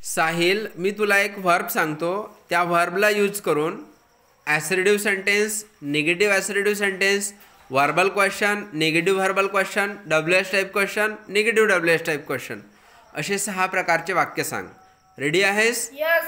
साहिल, मी तुला एक व्हर्ब सांगतो, त्या व्हर्बला यूज करून assertive sentence, negative assertive sentence, verbal question, negative verbal question, WH type question, negative WH type question असे 6 प्रकारचे वाक्य सांग. रेडी आहेस? यस.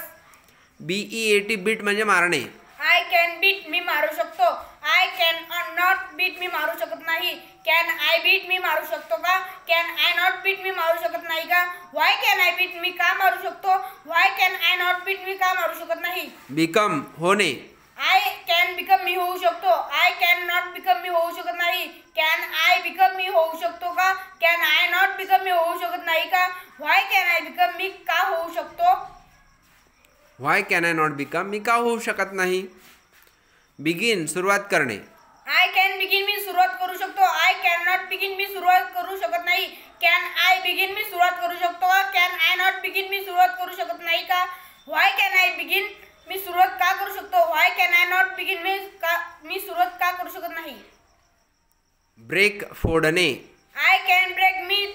BEAT बीट म्हणजे मारणे. आय कॅन बीट मी मारू शकतो. I can not beat me मारू शकत नाही. कॅन आय बीट मी मारू शकतो का? Can I not beat me मारू शकत नाही का? Y can I beat me का मारू शकतो? Y can I not beat me का मारू शकत नाही? बिकम होणे. आय कॅन बिकम मी होऊ शकतो. आय कॅन नॉट बिकम मी होऊ शकत नाही. कॅन आय बिकम मी होऊ शकतो का? कॅन आय नॉट बिकम मी होऊ शकत नाही का? वाय कॅन आय बिकम मी का होऊ शकतो? Why can I not become मी का होऊ शकत नाही. बिगिन सुरुवात करणे. आय कॅन बिगिन मी सुरुवात करू शकतो. आय कॅन नॉट बिगिन मी सुरुवात करू शकत नाही. कॅन आय बिगिन मी सुरुवात करू शकतो का? कॅन आय नॉट बिगिन मी सुरुवात करू शकत नाही का? व्हाय कॅन आय बिगिन मी सुरुवात का करू शकतो? Why can I not begin मी सुरुवात का करू शकत नाही. ब्रेक फोडणे. आय कॅन ब्रेक मी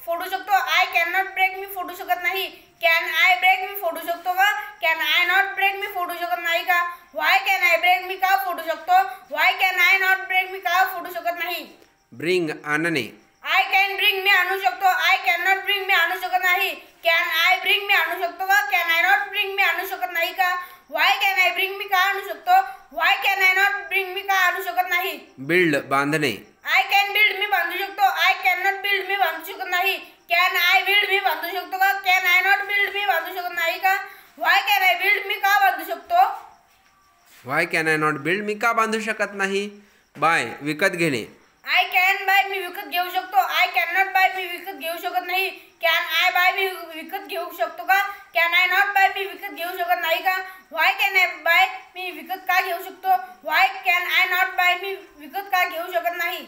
फोडू शकतो. आय कॅन नॉट ब्रेक मी फोडू शकत नाही. कॅन आय ब्रेक मी फोडू शकतो का? कॅन आय नॉट ब्रेक मी फोडू शकत नाही का? व्हाय कॅन आय ब्रेक मी का फोडू शकतो? Why can I not break मी का फोडू शकत नाही. ब्रिंग आणणे. आय कॅन ब्रिंग मी आणू शकतो. आय कॅन नॉट ब्रिंग मी आणू शकत नाही. कॅन आय ब्रिंग मी आणू शकतो का? कॅन आय नॉट ब्रिंग मी आणू शकत नाही का? व्हाय कॅन आय ब्रिंग मी का आणू शकतो? Why can I not bring मी का आणू शकत नाही. बिल्ड बांधणे. आय कॅन बिल्ड मी बांधू शकतो. आय कॅन नॉट बिल्ड मी बांधू शकत नाही. कॅन आय बिल्ड मी बांधू शकतो का? कॅन आय नॉट बिल्ड मी बांधू शकत नाही का? व्हाय कॅन आय बिल्ड मी का बांधू शकतो? Why can I not build मी का बांधू शकत नाही. बाय विकत घेणे. आय कॅन बाय मी विकत घेऊ शकतो. आय कॅन नॉट बाय मी विकत घेऊ शकत नाही. कॅन आय बाय मी विकत घेऊ शकतो का? कॅन आय नॉट बाय मी विकत घेऊ शकत नाही का? व्हाय कॅन आय बाय मी विकत का घेऊ शकतो? Why can I not buy मी विकत का घेऊ शकत नाही.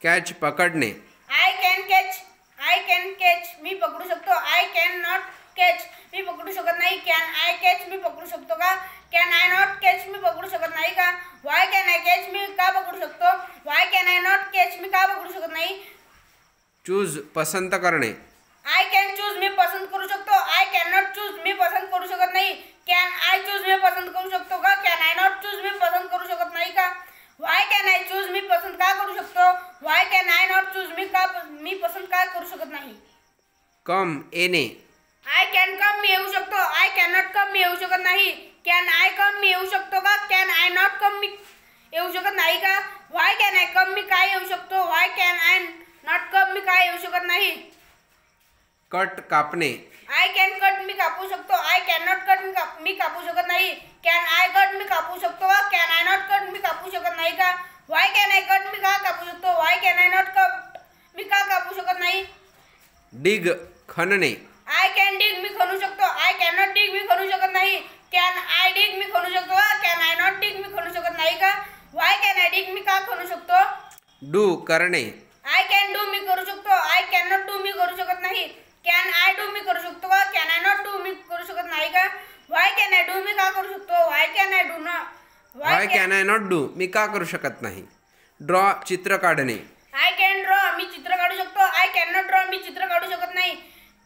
कॅच पकडणे. I can catch. I can catch मी पकडू शकतो. आय कॅन नॉट कॅच मी पकडू शकत नाही. कॅन आय कॅच मी पकडू शकतो का? कॅन आय नॉट कॅच मी पकडू शकत नाही का? Why can I catch me का पकडू शकतो? Why can I not catch मी का पकडू शकत नाही. चूज पसंत करणे. आय कॅन चूज मी पसंत करू शकतो. आय कॅन नॉट चूज मी पसंत करू शकत नाही. कॅन आय चूज मी पसंत करू शकतो का? कॅन आय नॉट चूज मी पसंत करू शकत नाही का? व्हाय कॅन आय चूज मी पसंत का करू शकतो? Why can I not choose मी पसंत का करू शकत नाही. कम येणे. आय कॅन कम मी येऊ शकतो. आय कॅन नॉट कम मी येऊ शकत नाही. कॅन आय कम मी येऊ शकतो का? कॅन आय नॉट कम मी येऊ शकत नाही का? व्हाय कॅन आय कम मी काय येऊ शकतो? Why can I not come मी काय येऊ शकत नाही. कट कापणे. आय कॅन कट मी कापू शकतो. आय कॅन नॉट कट मी कापू शकत नाही. कॅन आय कट मी कापू शकतो का? कॅन आय नॉट कट मी कापू शकत नाही का? व्हाय कॅन आय कट मी का कापू शकतो? Why can I not cut मी का कापू शकत नाही. डिग खणणे. आय कॅन डिग मी खणू शकतो. आय कॅन नॉट डिग मी खणू शकत नाही. कॅन आय डिग मी खणू शकतो का? कॅन आय नॉट डिग मी खणू शकत नाही का? व्हाय कॅन आय डिग मी का खणू शकतो. डू करणे. आय कॅन डू मी करू शकतो. आय कॅन नॉट डू मी करू शकत नाही. कॅन आय डू मी करू शकतो का? कॅन आय नॉट डू मी करू शकत नाही का? व्हाय कॅन आय डू मी का करू शकतो? Why can I do not why can I not do मी का करू शकत नाही. ड्रॉ चित्र काढणे. आय कॅन ड्रॉ मी चित्र काढू शकतो. आय कॅन नॉट ड्रॉ मी चित्र काढू शकत नाही.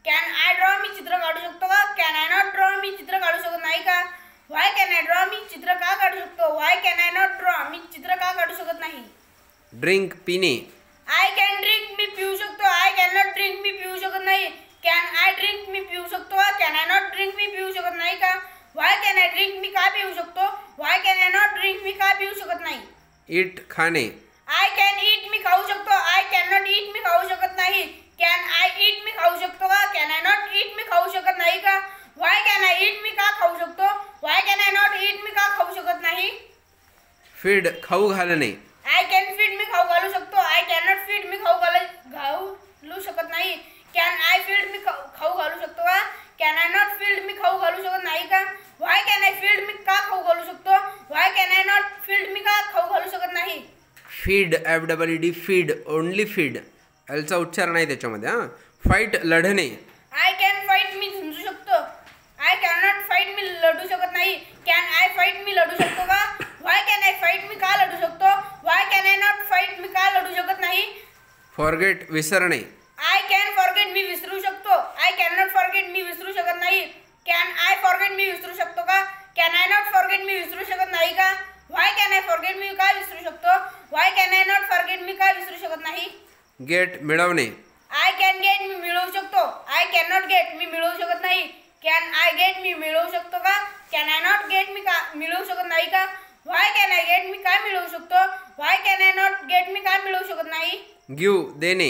कॅन आय ड्रॉ मी चित्र काढू शकतो का? कॅन आय नॉट ड्रॉ मी चित्र काढू शकत नाही का? व्हाय कॅन आय ड्रॉ मी चित्र का काढू शकतो? Why can I not draw मी चित्र का काढू शकत नाही. ड्रिंक पिणे. आय कॅन ड्रिंक मी पिऊ शकतो. आय कॅन नॉट ड्रिंक मी पिऊ शकत नाही. कॅन आय ड्रिंक मी पिऊ शकतो का? कॅन आय नॉट ड्रिंक मी पिऊ शकत नाही का? व्हाय कॅन आय ड्रिंक मी का पिऊ शकतो? Why can I not drink मी का पिऊ शकत नाही. इट खाणे. आय कॅन ईट मी खाऊ शकतो. आय कॅन नॉट ईट मी खाऊ शकत नाही. कॅन आय ईट मी खाऊ शकतो का? कॅन आय नॉट ईट मी खाऊ शकत नाही का? व्हाय कॅन आय ईट मी का खाऊ शकतो? Why can I not eat मी का खाऊ शकत नाही. फीड खाऊ घालणे. आय कॅन फीड मी खाऊ घालू शकतो. I can not feed me खाऊ घालू शकत नाही. कॅन आय फीड मी खाऊ घालू शकतो का? कॅन आय नॉट फील्ड मी खाऊ घालू शकत नाही का? व्हाय कॅन आय फील्ड मी का खाऊ घालू शकतो? Why can I not feed मी का खाऊ घालू शकत नाही. Feed FEED feed only feed एलचा उच्चार नाही त्याच्यामध्ये. फाईट लढणे. आय कॅन फाईट मी झुंजू शकतो. आय कॅन नॉट फाईट मी लढू शकत नाही. कॅन आय फाईट मी लढू शकतो का? व्हाय कॅन आय फाईट मी का लढू शकतो? Why can I not fight मी का लढू शकत नाही. फॉरगेट विसरणे. आय कॅन फॉरगेट मी विसरू शकतो. I can not forget me विसरू शकत नाही. गेट मिळवणे. आय कॅन गेट मी मिळवू शकतो. आय कॅन नॉट गेट मी मिळवू शकत नाही. कॅन आय गेट मी मिळवू शकतो का? कॅन आय नॉट गेट मी का मिळवू शकत नाही का? व्हाय कॅन आय गेट मी काय मिळवू शकतो? Why can I not get मी काय मिळवू शकत नाही? गिव देणे.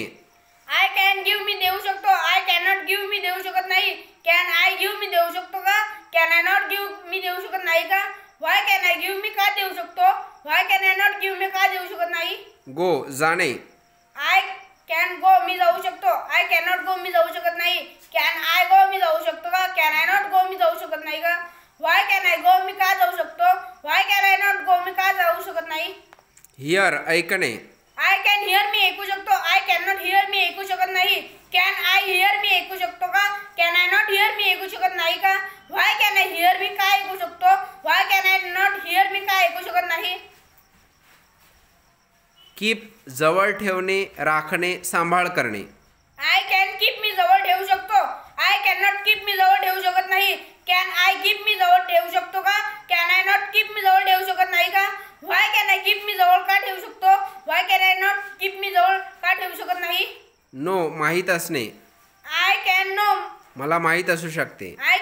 आय कॅन गिव्ह मी देऊ शकतो. आय कॅन नॉट गिव्ह मी देऊ शकत नाही. कॅन आय गिव्ह मी देऊ शकतो का? कॅन आय नॉट गिव्ह मी देऊ शकत नाही का? व्हाय कॅन आय गिव्ह मी का देऊ शकतो? Why can I not give मी का देऊ शकत नाही? गो जाणे. आय कॅन गो मी जाऊ शकतो. आय कॅन नॉट गो मी जाऊ शकत नाही. कॅन आय गो मी जाऊ शकतो का? कॅन आय नॉट गो मी जाऊ शकत नाही का? व्हाय कॅन आय गो मी का जाऊ शकतो? Why can I not go मी का जाऊ शकत नाही? हिअर ऐकणे. आय कॅन हिअर मी ऐकू शकतो. आय कॅन नॉट हिअर मी ऐकू शकत नाही. कॅन आय हिअर मी ऐकू शकतो का? कॅन आय नॉट हिअर मी ऐकू शकत नाही का? व्हाय कॅन आय हिअर मी का ऐकू शकतो? Why can I not here मी का ऐकू शकत नाही? कीप जवळ ठेवणे, राखणे, सांभाळ करणे. आय कॅन कीप मी जवळ ठेवू शकतो. आय कॅन नॉट कीप मी जवळ ठेवू शकत नाही. कॅन आय कीप मी जवळ ठेवू शकतो का? कॅन आय नॉट कीप मी जवळ ठेवू शकत नाही का? व्हाय कॅन आय कीप मी जवळ का ठेवू शकतो? Why can I not keep मी जवळ का ठेवू शकत नाही? नो माहीत असणे. आय कॅन नो मला माहीत असू शकते. आय